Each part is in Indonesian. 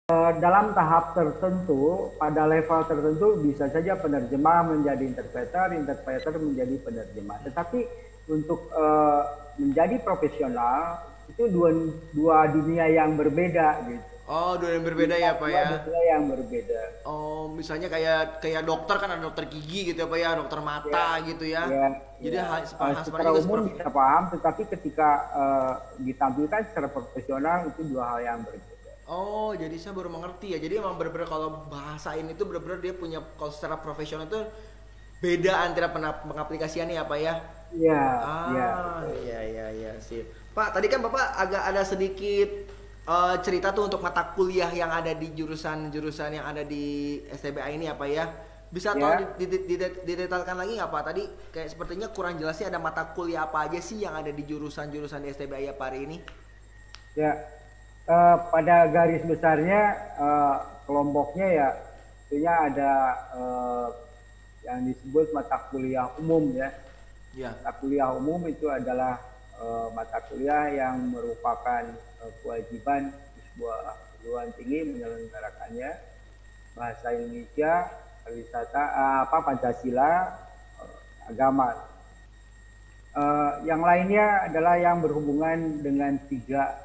Dalam tahap tertentu, pada level tertentu bisa saja penerjemah menjadi interpreter, interpreter menjadi penerjemah. Tetapi untuk menjadi profesional itu dua dunia yang berbeda gitu. Oh, dua yang berbeda ya Pak Dua ya. dunia yang berbeda. Oh, misalnya kayak kayak dokter kan ada dokter gigi gitu ya Pak ya, dokter Ya, mata gitu ya. ya, Jadi ya. sebenarnya Secara juga umum bisa paham, tetapi ketika ditampilkan secara profesional itu dua hal yang berbeda. oh, jadi saya baru mengerti ya. Jadi emang bener-bener kalau bahasa ini tuh bener-bener dia punya kalau secara profesional tuh beda antara pengaplikasiannya apa ya? Iya, iya, Ah, betul. iya iya iya sih. Pak, tadi kan Bapak agak ada sedikit cerita tuh untuk mata kuliah yang ada di jurusan-jurusan yang ada di STBA ini apa ya? Bisa tolong Ya, didetailkan lagi nggak Pak? Tadi kayak sepertinya kurang jelasnya ada mata kuliah apa aja sih yang ada di jurusan-jurusan di STBA apa hari ini? ya. Pada garis besarnya kelompoknya ya tentunya ada yang disebut mata kuliah umum ya. Ya. Mata kuliah umum itu adalah mata kuliah yang merupakan kewajiban sebuah perguruan tinggi menyelenggarakannya, bahasa Indonesia, pariwisata, Pancasila, agama. Yang lainnya adalah yang berhubungan dengan tiga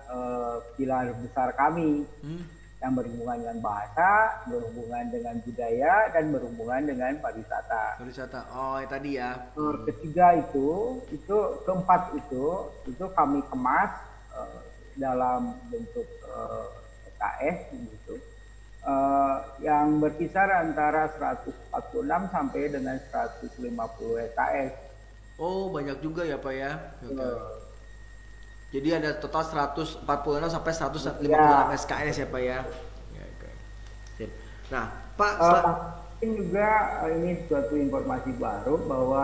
pilar besar kami, Hmm? yang berhubungan dengan bahasa, berhubungan dengan budaya, dan berhubungan dengan pariwisata. Pariwisata. Oh, yang tadi ya. Ketiga itu keempat itu kami kemas dalam bentuk SKS gitu, yang berkisar antara 146 sampai dengan 150 SKS. Oh, banyak juga ya, Pak ya. Oke. Eh, Jadi ada total 146 sampai 156 ya, SKS ya, Pak ya. Ya, oke. Sip. Nah, Pak, mungkin juga ini suatu informasi baru bahwa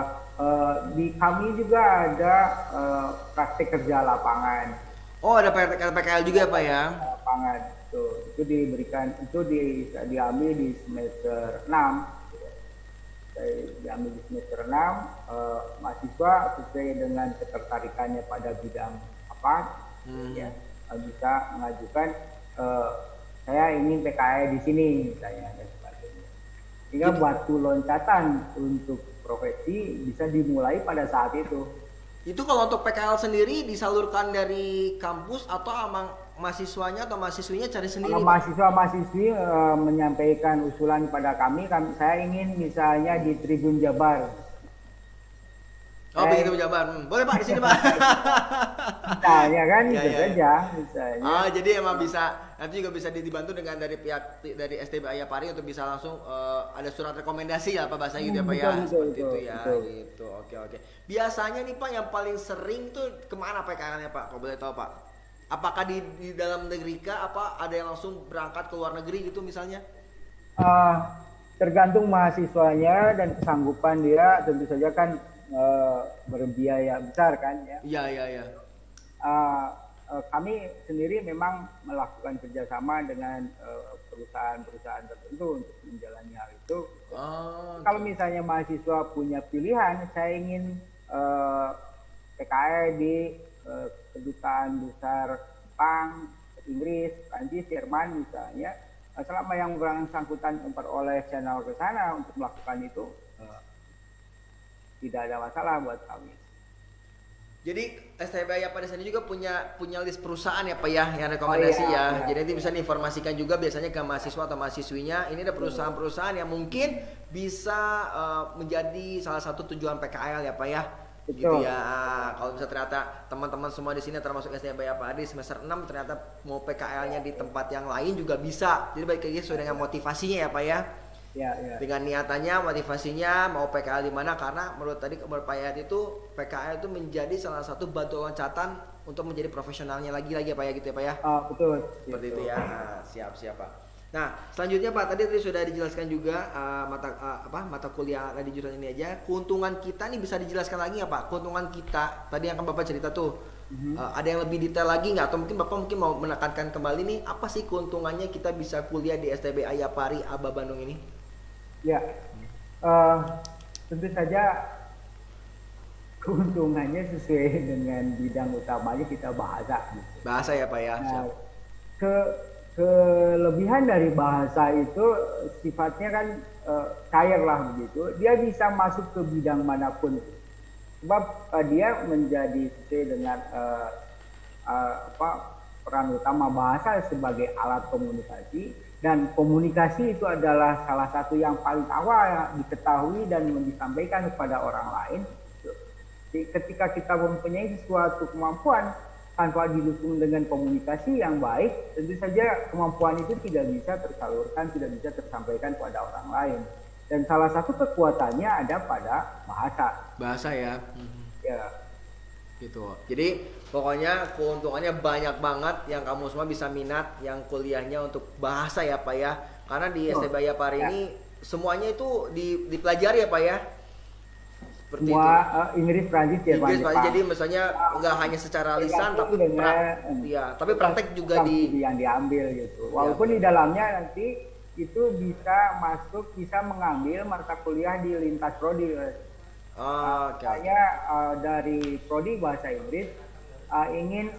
di kami juga ada praktek kerja lapangan. oh ada PKL juga ya, Pak ya. Lapangan itu diberikan itu diambil di semester 6. Diambil di semester 6, mahasiswa sesuai dengan ketertarikannya pada bidang apa ya Hmm. bisa mengajukan eh, saya ingin PKL di sini misalnya dan sebagainya. Sehingga Jadi batu loncatan untuk profesi bisa dimulai pada saat itu. itu kalau untuk PKL sendiri disalurkan dari kampus atau emang mahasiswanya atau mahasiswinya cari Kalau sendiri, Pak? mahasiswa-mahasiswi menyampaikan usulan pada saya ingin misalnya di Tribun Jabar. Oh, begitu Saya Jabar. Boleh, Pak, di sini, Pak. misalnya kan Iya, bisa iya, iya. saja misalnya. Ah, jadi emang bisa nanti juga bisa dibantu dengan dari pihak dari STB Ayapari untuk bisa langsung ada surat rekomendasi ya Pak bahasa gitu ya Pak ya Betul, betul, seperti betul, itu ya betul. gitu oke oke biasanya nih Pak yang paling sering tuh kemana PKL-nya Pak kalau boleh tahu Pak apakah di dalam negeri kah apa ada yang langsung berangkat ke luar negeri gitu misalnya uh, Tergantung mahasiswanya dan kesanggupan dia, tentu saja kan berbiaya besar kan ya. iya iya iya Uh, Kami sendiri memang melakukan kerjasama dengan perusahaan-perusahaan tertentu untuk menjalani hal itu. oh, Kalau oke misalnya mahasiswa punya pilihan, saya ingin PKL di kedutaan besar Jepang, Inggris, Prancis, Jerman misalnya, selama yang bersangkutan memperoleh channel ke sana untuk melakukan itu, tidak ada masalah buat kami. jadi STB Ayapari sendiri juga punya punya list perusahaan ya Pak ya yang Oh iya, rekomendasi ya. iya, Jadi nanti iya. bisa diinformasikan juga biasanya ke mahasiswa atau mahasiswinya. Ini ada perusahaan-perusahaan yang mungkin bisa menjadi salah satu tujuan PKL ya Pak ya. Gitu Betul, ya. betul. Kalau bisa ternyata teman-teman semua di sini termasuk STB Ayapari semester 6 ternyata mau PKL-nya di tempat yang lain juga bisa. Jadi baik lagi sesuai dengan motivasinya ya Pak ya Ya, ya. dengan niatannya, motivasinya mau PKL di mana karena menurut Pak Yayat itu PKL itu menjadi salah satu batu loncatan untuk menjadi profesionalnya lagi Pak ya gitu ya Pak ya. Betul, Seperti itu gitu. ya. Nah, siap Pak. Nah, selanjutnya Pak tadi sudah dijelaskan juga mata kuliah di jurusan ini aja. Keuntungan kita nih bisa dijelaskan lagi nggak Pak? Keuntungan kita tadi yang kan Bapak cerita tuh ada yang lebih detail lagi nggak? Atau mungkin Bapak mungkin mau menekankan kembali nih apa sih keuntungannya kita bisa kuliah di STB Ayapari Aba Bandung ini? Ya, eh, tentu saja keuntungannya sesuai dengan bidang utamanya kita bahasa gitu. Bahasa ya Pak ya, Nah, siap. ke kelebihan dari bahasa itu sifatnya kan cair lah begitu. Dia bisa masuk ke bidang manapun. Sebab dia menjadi sesuai dengan peran utama bahasa sebagai alat komunikasi, dan komunikasi itu adalah salah satu yang paling awal diketahui dan disampaikan kepada orang lain. Jadi, ketika kita mempunyai sesuatu kemampuan tanpa didukung dengan komunikasi yang baik, tentu saja kemampuan itu tidak bisa tersalurkan, tidak bisa tersampaikan kepada orang lain. Dan salah satu kekuatannya ada pada bahasa. Bahasa ya. Ya. Gitu. Jadi pokoknya keuntungannya banyak banget yang kamu semua bisa minat yang kuliahnya untuk bahasa ya Pak ya. Karena di STB Ayapari ini semuanya itu dipelajari ya Pak ya. Seperti Semua itu. Inggris, Prancis, Jerman, Inggris, Jepang. jadi misalnya nggak hanya secara lisan tapi tapi praktek juga yang diambil gitu. Walaupun di dalamnya nanti itu bisa mengambil mata kuliah di lintas prodi. Saya dari prodi bahasa Inggris ingin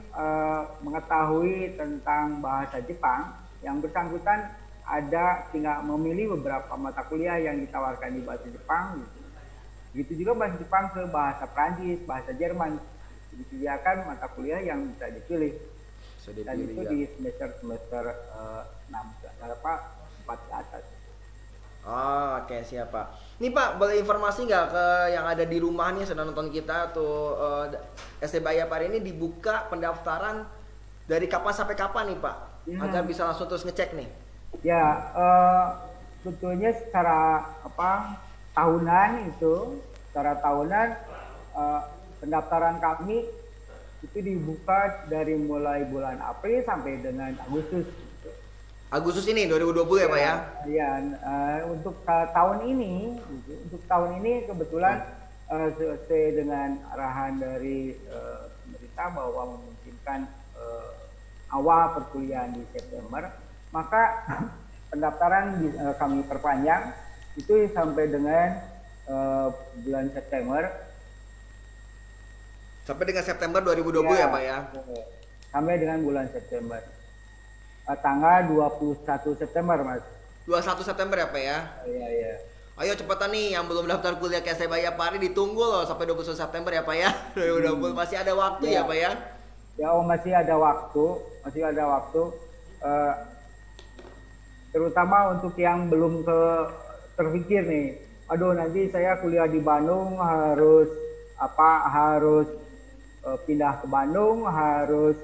mengetahui tentang bahasa Jepang. Yang bersangkutan tinggal memilih beberapa mata kuliah yang ditawarkan di bahasa Jepang gitu. Begitu juga bahasa Jepang ke bahasa Prancis, bahasa Jerman, disediakan mata kuliah yang bisa dipilih. Dan itu di semester 4 ke atas. Oke, siap Pak. Nih Pak, boleh informasi nggak ke yang ada di rumah nih sedang nonton kita tuh, STB Ayapari ini dibuka pendaftaran dari kapan sampai kapan nih Pak? Agar bisa langsung terus ngecek nih. Ya, sebetulnya secara tahunan pendaftaran kami itu dibuka dari mulai bulan April sampai dengan Agustus. Agustus ini 2020 ya Pak ya? Iya, untuk tahun ini kebetulan sesuai dengan arahan dari pemerintah bahwa memungkinkan awal perkuliahan di September, maka pendaftaran kami perpanjang itu sampai dengan bulan September. Sampai dengan September 2020 ya Pak ya? Sampai dengan bulan September. Tanggal 21 September Mas. 21 September ya Pak ya? Iya. Ayo cepetan nih yang belum daftar kuliah ke STB Ayapari ditunggu loh sampai 21 September ya Pak ya. 2020 masih ada waktu ya Pak ya? Ya masih ada waktu. Terutama untuk yang belum terpikir nih. Aduh nanti saya kuliah di Bandung harus pindah ke Bandung, harus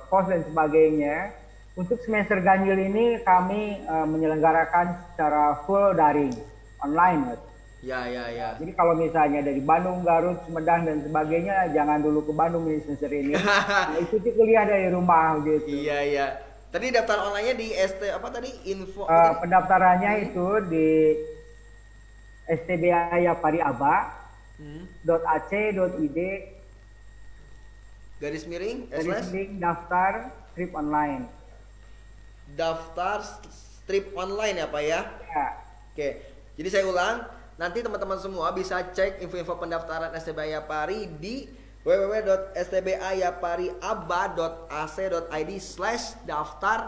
kos dan sebagainya. Untuk semester ganjil ini kami menyelenggarakan secara full daring, online. Ya. Jadi kalau misalnya dari Bandung, Garut, Sumedang dan sebagainya, jangan dulu ke Bandung ini semester ini. Ikuti kuliah dari rumah gitu. Iya. Tadi daftar online-nya di info. Pendaftarannya itu di stbayapariaba.ac.id / daftar strip online. Daftar strip online ya Pak ya? Ya. Oke, jadi saya ulang, nanti teman-teman semua bisa cek info-info pendaftaran STB Ayapari di www.stbayapariaba.ac.id/daftar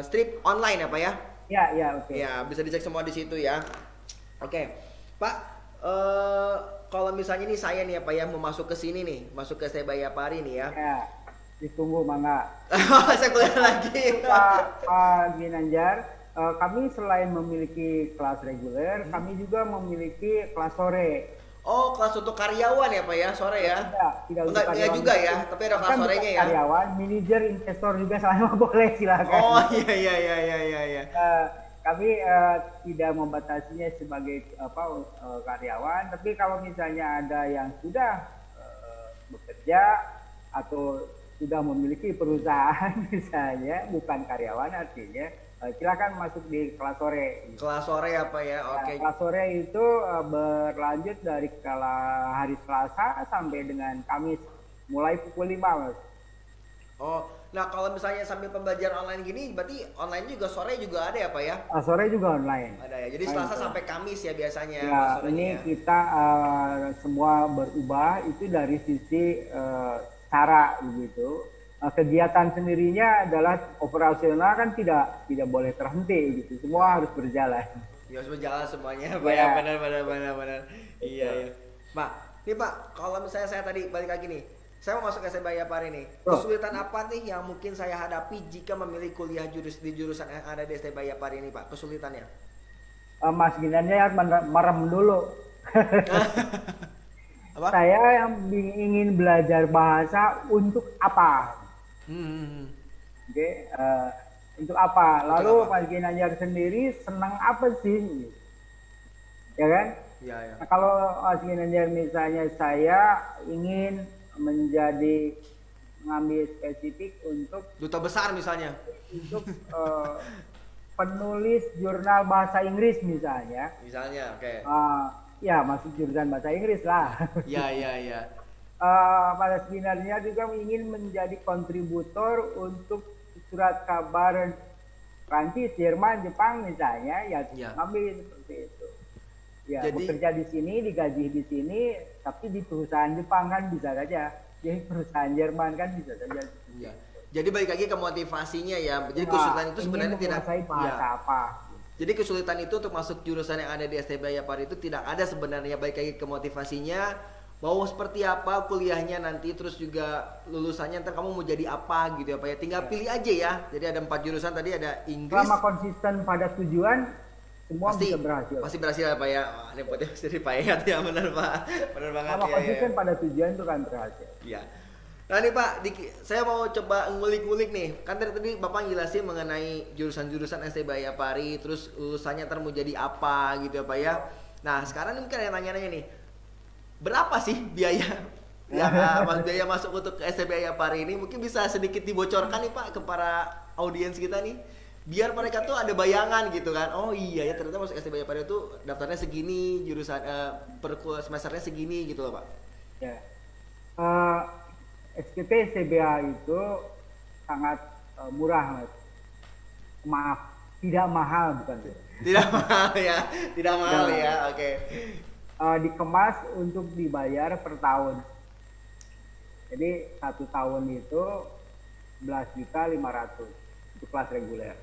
strip online ya Pak ya? Ya, oke. Ya, bisa dicek semua di situ ya. Oke, Pak, kalau misalnya nih saya nih ya Pak ya mau masuk ke sini nih, masuk ke STB Ayapari nih ya. Ya, ditunggu mangga. Saya kuliah lagi. Pak Ginanjar, kami selain memiliki kelas reguler, kami juga memiliki kelas sore. Oh, kelas untuk karyawan ya Pak ya, sore ya? Tidak untuk karyawan juga ya, tapi ada kelas sorenya ya? Karyawan, manajer, investor juga sama boleh silakan. Oh iya. Kami tidak membatasinya sebagai karyawan, tapi kalau misalnya ada yang sudah bekerja atau sudah memiliki perusahaan misalnya, bukan karyawan artinya, silakan masuk di kelas sore. Kelas sore apa ya? Oke. Kelas sore itu berlanjut dari hari Selasa sampai dengan Kamis, mulai pukul 5 Mas. Oh, nah kalau misalnya sambil pembelajaran online gini, berarti online juga sore juga ada ya Pak ya? Sore juga online. Ada ya, jadi Selasa sampai Kamis ya biasanya. Ya, ini kita semua berubah itu dari sisi cara begitu. kegiatan sendirinya adalah operasional kan tidak boleh terhenti gitu, semua harus berjalan. Ya harus berjalan semuanya, Pak ya, Ya, benar. Iya, betul. iya. Pak, nih Pak, kalau misalnya saya tadi balik lagi nih, saya mau masuk SMA Bayapari nih. Tuh, Kesulitan apa nih yang mungkin saya hadapi jika memilih kuliah di jurusan yang ada di SMA Bayapari ini, Pak? Kesulitannya? Mas Ginannya ya merem dulu. Apa? Saya yang ingin belajar bahasa untuk apa? Hmm. Oke, untuk apa? Untuk Lalu apa? Mas Ginanjar sendiri senang apa sih? Ya kan? Iya, ya. Nah, kalau Mas Ginanjar misalnya saya ingin menjadi mengambil spesifik Duta besar misalnya. untuk penulis jurnal bahasa Inggris misalnya. Misalnya, oke. Ya masuk jurusan bahasa Inggris lah. Iya, iya, iya. Pada sebenarnya juga ingin menjadi kontributor untuk surat kabar Prancis, Jerman, Jepang misalnya, ya Iya. ambil seperti itu. Ya, Jadi bekerja di sini, digaji di sini, tapi di perusahaan Jepang kan bisa saja. Jadi perusahaan Jerman kan bisa saja. iya. Jadi balik lagi ke motivasinya ya. Jadi Nah, kesulitan itu ingin sebenarnya tidak menguasai bahasa ya. apa. Jadi kesulitan itu untuk masuk jurusan yang ada di STB Bayapari itu tidak ada sebenarnya, baik lagi ke motivasinya, mau seperti apa kuliahnya nanti, terus juga lulusannya ntar kamu mau jadi apa gitu ya Pak ya. Tinggal Ya. pilih aja ya. Jadi ada 4 jurusan tadi, ada Inggris. Selama konsisten pada tujuan, semua Pasti bisa berhasil. pasti berhasil ya Pak ya. Wah, ini potnya pasti dipayat ya, benar Pak. Benar banget Selama ya. konsisten pada tujuan itu kan berhasil. Iya. Nah nih Pak, saya mau coba ngulik-ngulik nih. Kan tadi Bapak jelasin mengenai jurusan-jurusan ST Bayapari, terus lulusannya ntar mau jadi apa gitu ya Pak ya. Nah sekarang nih mungkin ada yang nanya-nanya nih, berapa sih biaya biaya masuk untuk ke ST Bayapari ini? Mungkin bisa sedikit dibocorkan nih Pak ke para audiens kita nih, biar mereka tuh ada bayangan gitu kan. Oh iya ya, ternyata masuk ST Bayapari itu daftarnya segini, jurusan per semesternya segini gitu loh Pak. Ya. SPP CBA itu sangat murah, Mas. Maaf, tidak mahal bukan. Tidak mahal ya, tidak mahal Nah, ya, oke. dikemas untuk dibayar per tahun. Jadi 1 tahun itu 11.500.000 untuk kelas reguler.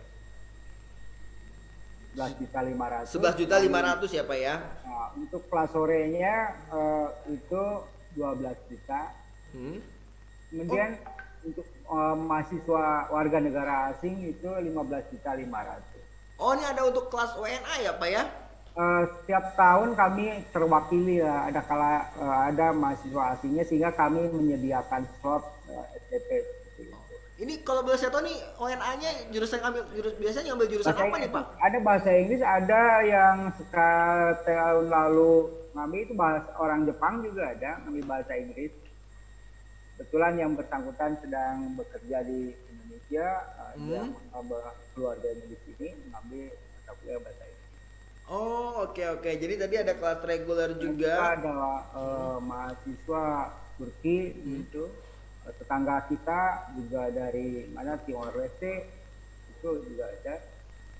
11.500.000. 11.500.000 ya Pak ya. Nah, untuk kelas sorenya itu 12 juta. Hmm. Kemudian untuk mahasiswa warga negara asing itu 15.500.000. Oh ini ada untuk kelas WNA ya Pak ya? Setiap tahun kami terwakili ya, ada mahasiswa asingnya sehingga kami menyediakan slot STP seperti itu. Ini kalau boleh saya tahu nih WNA-nya biasanya ngambil jurusan apa nih Pak? Ada bahasa Inggris, ada yang tahun lalu ngambil itu bahasa orang Jepang juga ada ngambil bahasa Inggris. Kebetulan yang bersangkutan sedang bekerja di Indonesia, dia menambah keluarganya di sini mengambil mata kuliah bahasa Inggris. Oh oke. Jadi tadi ada kelas reguler Dan juga. kita ada mahasiswa Turki itu, tetangga kita juga dari mana Timor Leste itu juga ada.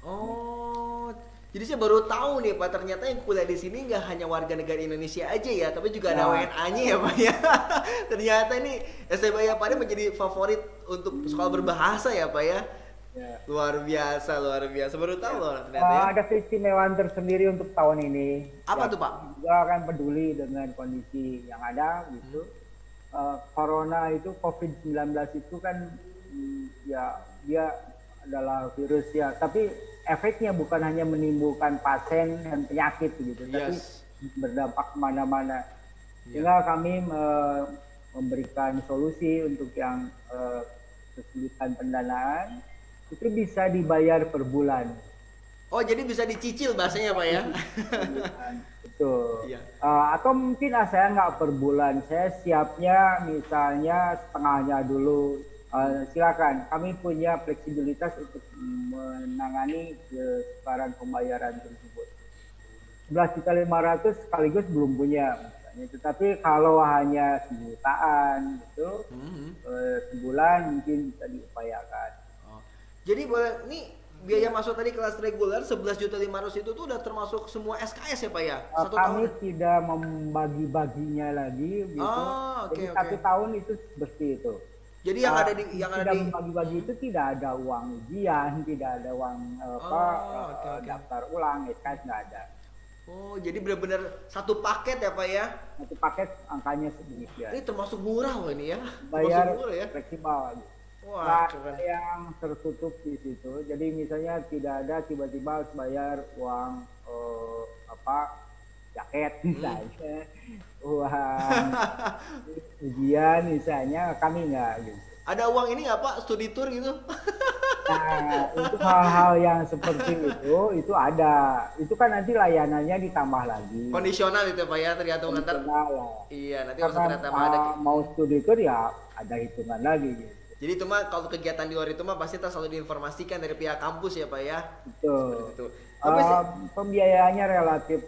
Oh, jadi saya baru tahu nih Pak, ternyata yang kuliah di sini nggak hanya warga negara Indonesia aja ya, tapi juga ada Ya. WNA-nya ya Pak ya. Ternyata ini ST Bayapari menjadi favorit untuk sekolah berbahasa ya Pak ya. Ya. Luar biasa. Baru tahu loh ternyata ya. Ada keistimewaan tersendiri untuk tahun ini. Apa Ya, tuh Pak? juga akan peduli dengan kondisi yang ada gitu. Corona itu COVID-19 itu kan ya dia adalah virus ya, tapi efeknya bukan hanya menimbulkan pasien dan penyakit gitu, tapi Yes. berdampak kemana-mana. Iya. Sehingga kami memberikan solusi untuk yang kesulitan pendanaan itu bisa dibayar per bulan. Oh jadi bisa dicicil bahasanya Pak ya? Betul. Iya. Atau mungkin saya nggak per bulan, saya siapnya misalnya setengahnya dulu. Silakan, kami punya fleksibilitas untuk menangani besaran pembayaran tersebut. 11.500.000 sekaligus belum punya, misalnya. Tetapi kalau hanya sejutaan gitu, sebulan mungkin bisa diupayakan. Oh. Jadi boleh nih biaya masuk tadi kelas reguler 11.500.000 itu tuh udah termasuk semua SKS ya Pak ya? Satu Kami tahun. tidak membagi-baginya lagi gitu. Oh, oke, Jadi oke. 1 tahun itu seperti itu. Jadi yang ada di Sudah membagi-bagi itu tidak ada uang ujian, tidak ada uang Oh, oke oke. daftar ulang, SKS nggak ada. Oh, jadi benar-benar satu paket ya Pak ya? Satu paket angkanya sedemikian. Ini termasuk murah loh ini ya? Termasuk Bayar murah ya? fleksibel. Wah, Nggak keren. ada yang tertutup di situ. Jadi misalnya tidak ada tiba-tiba harus bayar uang jaket misalnya, uang ujian misalnya, kami nggak gitu. Ada uang ini nggak Pak? Studi tour gitu? Nah, untuk hal-hal yang seperti itu ada. Itu kan nanti layanannya ditambah lagi. Kondisional itu Pak ya, tergantung antar. Kondisional ya. Iya, nanti masuk Karena ternyata mah ada. mau studi tour ya ada hitungan lagi gitu. Jadi itu mah kalau kegiatan di luar itu mah pasti tak selalu diinformasikan dari pihak kampus ya Pak ya. Seperti Betul. itu. Tapi sih, Pembiayaannya relatif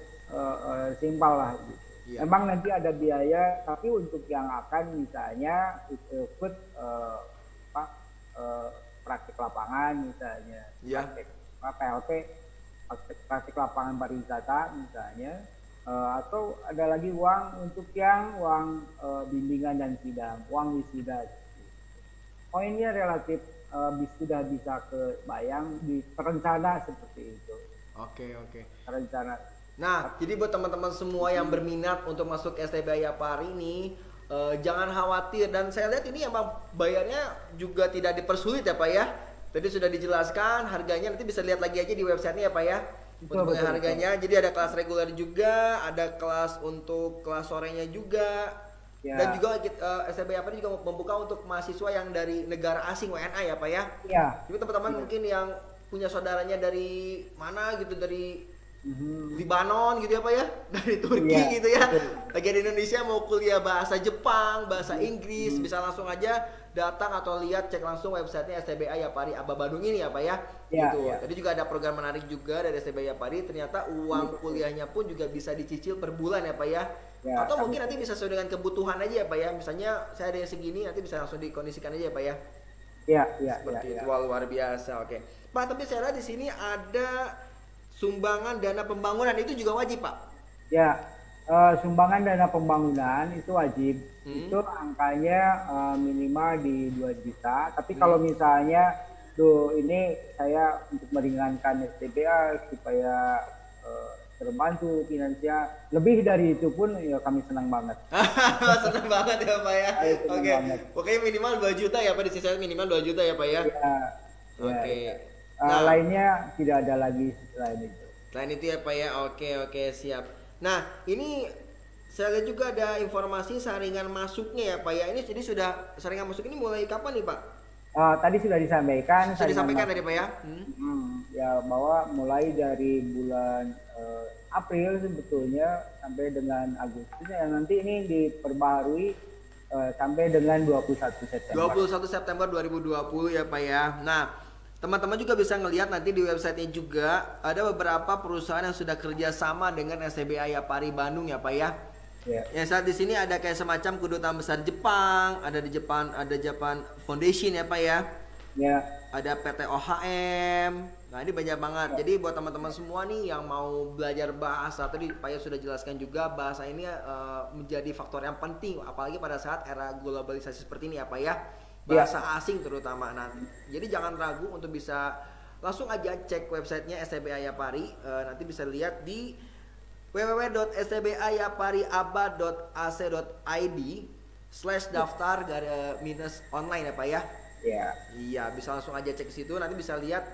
simpel lah gitu. iya. Memang nanti ada biaya, tapi untuk yang akan misalnya ikut apa, praktik lapangan misalnya, Iya. praktik PLP, praktik lapangan pariwisata misalnya, atau ada lagi uang untuk yang uang bimbingan dan sidang, uang wisuda. Poinnya relatif sudah bisa kebayang di terencana seperti itu, Oke, oke. terencana. Nah, jadi buat teman-teman semua yang berminat untuk masuk STB Ayapari ini, jangan khawatir. Dan saya lihat ini emang bayarnya juga tidak dipersulit ya Pak ya. Tadi sudah dijelaskan harganya, nanti bisa lihat lagi aja di websitenya ya Pak ya. Betul, Untuk betul, harganya, jadi ada kelas reguler juga, ada kelas untuk kelas sorenya juga. Ya. Dan juga STB Ayapari juga membuka untuk mahasiswa yang dari negara asing WNA ya Pak ya. Iya. Jadi teman-teman mungkin yang punya saudaranya dari mana gitu, dari Mhm. Libanon gitu ya Pak ya, dari Turki Iya, gitu ya, betul. lagi di Indonesia mau kuliah bahasa Jepang, bahasa Inggris, bisa langsung aja datang atau lihat, cek langsung websitenya STBA Yapari Aba Bandung ini ya Pak ya. Iya, Gitu. iya. Tadi juga ada program menarik juga dari STBA Yapari, ternyata uang kuliahnya pun juga bisa dicicil per bulan ya Pak ya. Ya, Atau mungkin nanti bisa sesuai dengan kebutuhan aja ya Pak ya, misalnya saya ada yang segini, nanti bisa langsung dikondisikan aja ya Pak ya. Iya, iya, Seperti iya. itu. Wah, luar biasa. Oke. Pak, tapi saya lihat di sini ada sumbangan dana pembangunan, itu juga wajib, Pak. Ya, sumbangan dana pembangunan itu wajib. Itu angkanya minimal di 2 juta. Tapi kalau misalnya tuh ini saya untuk meringankan STBA supaya terbantu finansial, lebih dari itu pun ya kami senang banget. Senang banget ya, Pak ya. Ayo, senang Oke. banget. Pokoknya minimal 2 juta ya, Pak. Di sisi saya minimal 2 juta ya, Pak ya. Ya, Oke. ya. Nah, Lainnya tidak ada lagi selain itu. selain itu ya, Pak ya. Oke, oke, siap. Nah, ini saya lihat juga ada informasi saringan masuknya ya, Pak ya. Ini jadi sudah saringan masuk ini mulai kapan nih, Pak? Tadi sudah disampaikan. Sudah disampaikan saringan tadi, Pak ya? ya bahwa mulai dari bulan April sebetulnya sampai dengan Agustus ya, nanti ini diperbaharui sampai dengan 21 September. 21 September 2020 ya Pak ya. Nah, teman-teman juga bisa ngelihat nanti di websitenya juga ada beberapa perusahaan yang sudah kerja sama dengan STBA Yapari Bandung ya Pak ya. Ya. Ya, saat di sini ada kayak semacam kedutaan besar Jepang, ada di Jepang, ada Japan Foundation ya Pak ya. Ya. Ada PT OHM. Nah, ini banyak banget. Jadi buat teman-teman semua nih yang mau belajar bahasa, tadi Pak ya sudah jelaskan juga bahasa ini menjadi faktor yang penting apalagi pada saat era globalisasi seperti ini ya Pak ya. Bahasa asing terutama nanti. Jadi jangan ragu untuk bisa langsung aja cek websitenya STBA Yapari. Nanti bisa lihat di www.stbayapariaba.ac.id/daftar minus online ya Pak ya. Ya. Iya, bisa langsung aja cek ke situ, nanti bisa lihat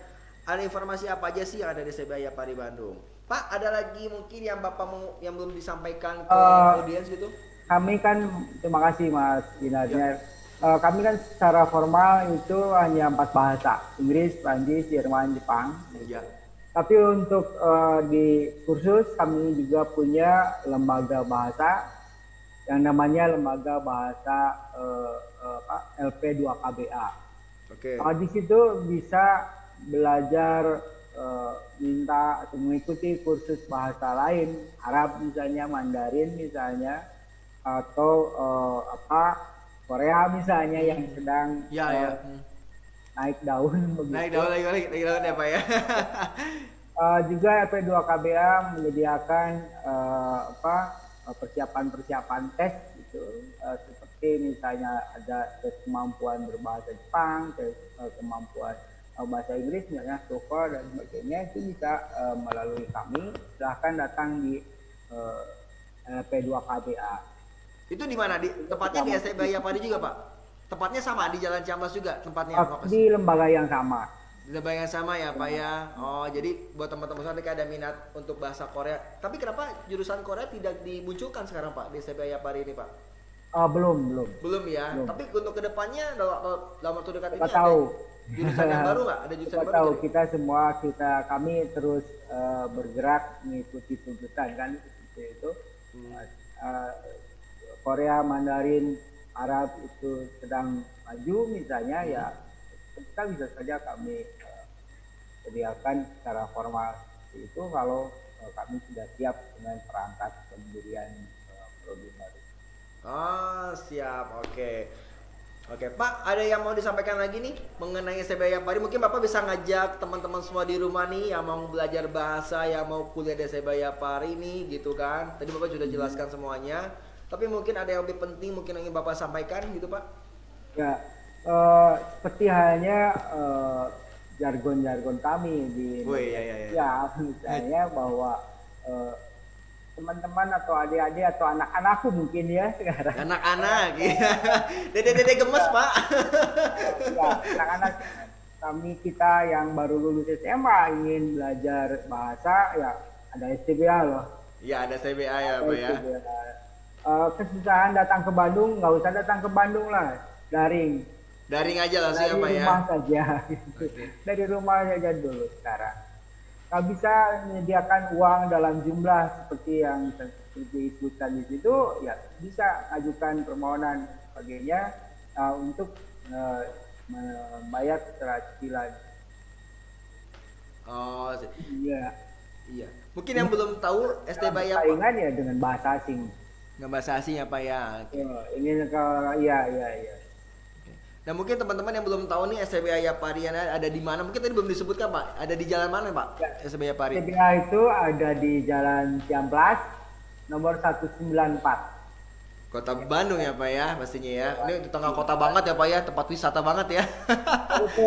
ada informasi apa aja sih yang ada di STBA Yapari Bandung. Pak, ada lagi mungkin yang Bapak mau yang belum disampaikan ke audiens gitu? Kami kan, terima kasih Mas Ginarnya. Kami kan secara formal itu hanya 4 bahasa, Inggris, Prancis, Jerman, Jepang. Iya. Tapi untuk di kursus kami juga punya lembaga bahasa yang namanya Lembaga Bahasa LP2KBA. Oke. Di situ bisa belajar minta atau mengikuti kursus bahasa lain, Arab misalnya, Mandarin misalnya, atau Korea misalnya yang sedang naik daun begitu. Naik daun lagi daun ya Pak ya. Juga LP2KBA menyediakan persiapan tes gitu, seperti seperti misalnya ada tes kemampuan berbahasa Jepang, tes kemampuan bahasa Inggris, misalnya TOEFL dan sebagainya, itu bisa melalui kami. Silahkan datang di P2KBA. Itu di mana? Di tepatnya di STB Yapari juga, Pak? Tepatnya sama di Jalan Ciamplas juga tempatnya lokasi. Di lembaga yang sama. Di lembaga yang sama ya, Pak ya. Oh, jadi buat teman-teman semua ada minat untuk bahasa Korea. Tapi kenapa jurusan Korea tidak dimunculkan sekarang, Pak, di STB Yapari ini, Pak? Belum. Belum ya. Belum. Tapi untuk kedepannya dalam waktu dekat ini Kita tahu. ada jurusan yang baru nggak? Ada jurusan Kita baru tahu, nggak? kami terus bergerak mengikuti tuntutan kan seperti itu. Uh, Korea, Mandarin, Arab itu sedang maju misalnya, ya kita bisa saja kami sediakan secara formal seperti itu kalau kami sudah siap dengan perangkat pendirian prodi baru. Oh, siap. Oke. Oke, Pak, ada yang mau disampaikan lagi nih mengenai STB Yapari? Mungkin Bapak bisa ngajak teman-teman semua di rumah nih yang mau belajar bahasa, yang mau kuliah di STB Yapari nih, gitu kan? Tadi Bapak sudah jelaskan semuanya. Tapi mungkin ada yang lebih penting mungkin yang ingin Bapak sampaikan gitu, Pak? Ya, seperti halnya jargon-jargon kami di iya. misalnya bahwa teman-teman atau adik-adik atau anak-anakku mungkin ya sekarang. Anak-anak, ya. Dede-dede gemes, Pak. Ya, anak-anak kita yang baru lulus SMA ingin belajar bahasa, ya ada STBA loh. Iya, ada STBA ya, Pak ya. Kesusahan datang ke Bandung, nggak usah datang ke Bandung lah, daring. Daring aja langsung ya, Pak ya. Dari rumah saja. Okay. Dari rumah saja dulu sekarang. Nggak bisa menyediakan uang dalam jumlah seperti yang disebutkan di situ, ya bisa ajukan permohonan sebagainya untuk membayar secara cicilan. Oh, Iya. iya. Mungkin yang belum tahu STB Yapari Saingan ya dengan bahasa asing. nggak bahasa asing ya, Pak ya. Okay. Ingin ke iya. Nah, mungkin teman-teman yang belum tahu nih STB Yapari ada di mana? Mungkin tadi belum disebutkan, Pak. Ada di jalan mana, Pak? Ya. STB Yapari. STBA itu ada di Jalan Ciamplas nomor 194. Kota Bandung ya, Pak ya, pastinya ya. Ini di tengah kota banget ya, Pak ya, tempat wisata banget ya. Itu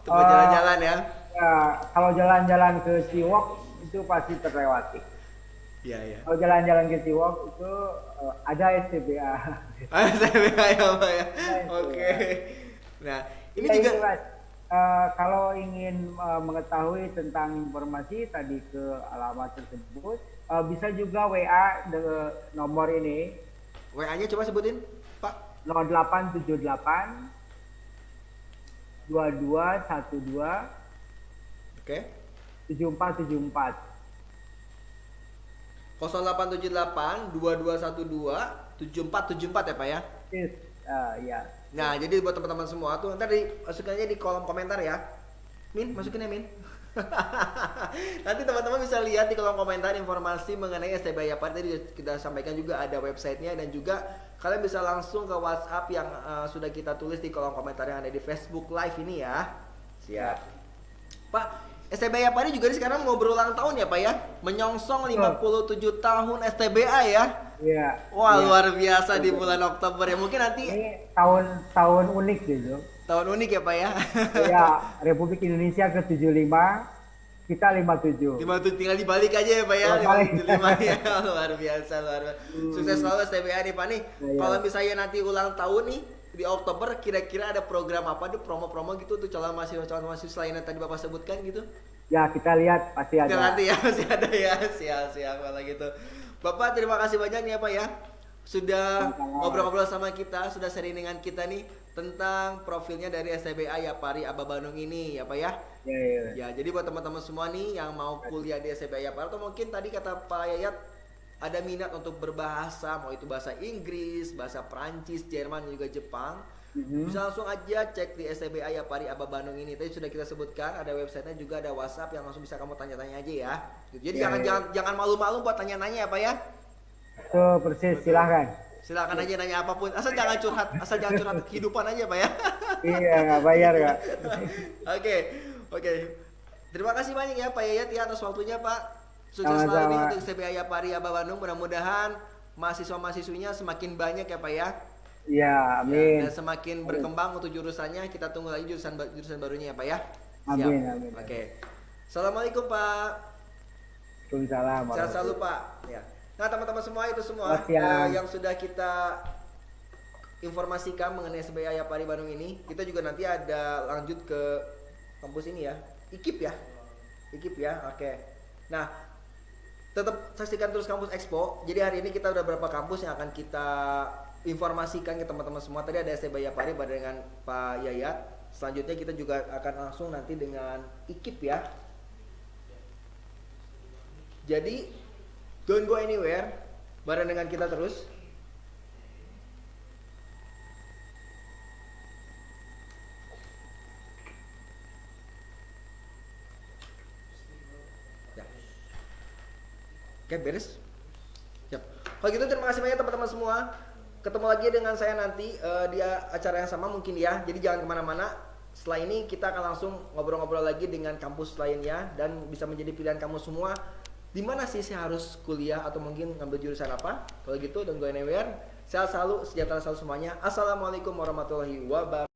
tempat jalan-jalan ya. Ya, kalau jalan-jalan ke Ciwok itu pasti terlewati. Iya. Kalau jalan-jalan ke Ciwok itu ada STBA. STBA ya, Pak ya. Oke. Nah, ini ya, juga itu, Mas. Kalau ingin mengetahui tentang informasi tadi ke alamat tersebut, bisa juga WA nomor ini. WA-nya coba sebutin, Pak. 0878 2212 Oke. 7474. 0878 2212 7474 ya, Pak ya. Ya. Nah, jadi buat teman-teman semua tuh ntar masukin aja di kolom komentar ya. Min, masukin ya, Min. Nanti teman-teman bisa lihat di kolom komentar informasi mengenai STB Yapari. Tadi kita sampaikan juga ada websitenya, dan juga kalian bisa langsung ke WhatsApp yang sudah kita tulis di kolom komentar yang ada di Facebook Live ini ya. Siap. Pak, STB Yapari juga sekarang mau berulang tahun ya, Pak ya? Menyongsong 57 tahun STBA ya. Iya. Wah, luar biasa di bulan Oktober ya. Mungkin nanti ini tahun unik gitu. Tahun unik ya, Pak ya. Ya, Republik Indonesia ke-75, kita 57. 57 tinggal dibalik aja ya, Pak ya. 55 ya. Luar biasa. Sukses selalu STBA nih, Pak nih. Ya. Kalau misalnya nanti ulang tahun nih di Oktober, kira-kira ada program apa nih, promo-promo gitu untuk calon mahasiswa lain yang tadi Bapak sebutkan gitu? Ya, kita lihat pasti ada. Nanti ya, masih ada ya. Siap kalau gitu. Bapak, terima kasih banyak nih ya, Pak ya. Sudah ngobrol-ngobrol sama kita, sudah sharing dengan kita nih tentang profilnya dari STBA Yapari Aba Bandung ini ya, Pak ya. Ya, jadi buat teman-teman semua nih yang mau kuliah di STBA Yapari, atau mungkin tadi kata Pak Yayat ada minat untuk berbahasa, mau itu bahasa Inggris, bahasa Prancis, Jerman, juga Jepang, bisa langsung aja cek di STBA Yapari Aba Bandung ini. Tadi sudah kita sebutkan, ada websitenya juga, ada WhatsApp yang langsung bisa kamu tanya-tanya aja ya. Jadi jangan malu-malu buat tanya-nanya ya, Pak ya. Tuh, persis. Silahkan aja nanya apapun, asal jangan curhat kehidupan aja, Pak ya. Iya, nggak bayar Kak. Oke. Terima kasih banyak ya, Pak Yayat ya, atas waktunya, Pak. Sukses selalu untuk STBA Yapari Aba Bandung. Mudah-mudahan mahasiswa-mahasiswinya semakin banyak ya, Pak ya. Ya, Ya, amin. dan semakin berkembang untuk jurusannya, kita tunggu lagi jurusan barunya ya Pak ya. Siap. Amin, amin. Oke. Assalamualaikum Pak. Waalaikumsalam Sehat selalu warahmatullahi. Pak. Ya. Nah teman-teman semua itu semua Selamat siang. yang sudah kita informasikan mengenai SBY Yapari Bandung ini, kita juga nanti ada lanjut ke kampus ini ya, IKIP ya, IKIP ya. Oke. Nah tetap saksikan terus kampus Expo. Jadi hari ini kita udah berapa kampus yang akan kita informasikan ke teman-teman semua. Tadi ada SBY Yapari dengan Pak Yayat. Selanjutnya kita juga akan langsung nanti dengan IKIP ya. Jadi don't go anywhere, bareng dengan kita terus. Ya. Oke, beres. Siap. Kalau gitu terima kasih banyak teman-teman semua. Ketemu lagi dengan saya nanti di acara yang sama mungkin ya. Jadi jangan kemana-mana. Setelah ini kita akan langsung ngobrol-ngobrol lagi dengan kampus lainnya dan bisa menjadi pilihan kamu semua. Di mana sih saya harus kuliah atau mungkin ngambil jurusan apa? Kalau gitu don't go anywhere. Sehat selalu, sejahtera selalu semuanya. Assalamualaikum warahmatullahi wabarakatuh.